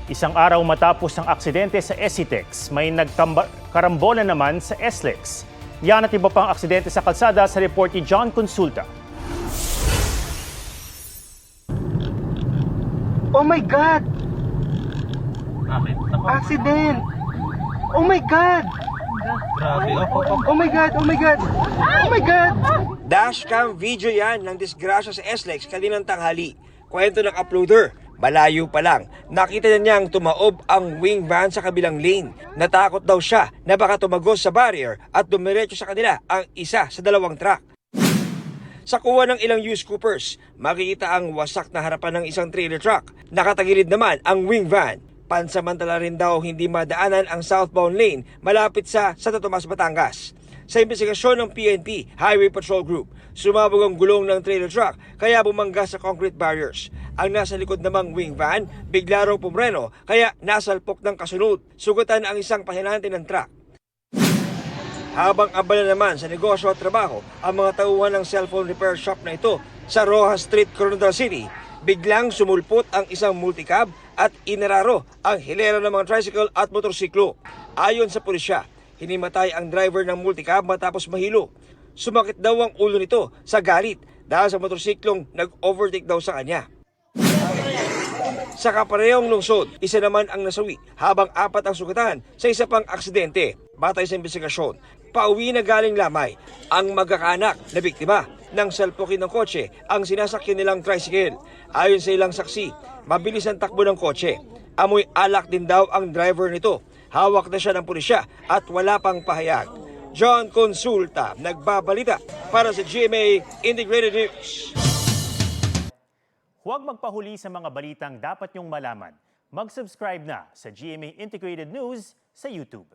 Isang araw matapos ang aksidente sa SCTEX, may nagkarambola naman sa SLEX. Yan at iba pang aksidente sa kalsada sa report ni John Consulta. Oh my God! Accident! Oh my God! Grabe, Oh my God! Oh my God! Oh my God! Dashcam video yan ng disgrasya sa SLEX kaninang tanghali. Kwento ng uploader, malayo pa lang, nakita na niyang tumaob ang wing van sa kabilang lane. Natakot daw siya na baka tumagos sa barrier at dumiretso sa kanila ang isa sa dalawang truck. Sa kuha ng ilang used Coopers, makikita ang wasak na harapan ng isang trailer truck. Nakatagilid naman ang wing van. Pansamantala rin daw hindi madaanan ang southbound lane malapit sa Santo Tomas, Batangas. Sa investigasyon ng PNP Highway Patrol Group, sumabog ang gulong ng trailer truck kaya bumangga sa concrete barriers. Ang nasa likod namang wing van, bigla raw pumreno kaya nasalpok ng kasunod. Sugatan ang isang pahinante ng truck. Habang abala naman sa negosyo at trabaho ang mga tauhan ng cellphone repair shop na ito sa Rojas Street, Coronadal City, biglang sumulpot ang isang multicab at inararo ang hilera ng mga tricycle at motorsiklo. Ayon sa pulisya, hinimatay ang driver ng multicab matapos mahilo. Sumakit daw ang ulo nito sa galit dahil sa motorsiklong nag-overtake daw sa kanya. Sa kaparehong lungsod, isa naman ang nasawi habang 4 ang sugatan sa isa pang aksidente. Batay sa investigasyon, pauwi na galing Lamay ang magkakaanak na biktima ng salpukin ng kotse ang sinasakyan nilang tricycle. Ayon sa ilang saksi, mabilis ang takbo ng kotse. Amoy alak din daw ang driver nito. Hawak na siya ng pulisya at wala pang pahayag. John Consulta, nagbabalita para sa GMA Integrated News. Huwag magpahuli sa mga balitang dapat niyong malaman. Mag-subscribe na sa GMA Integrated News sa YouTube.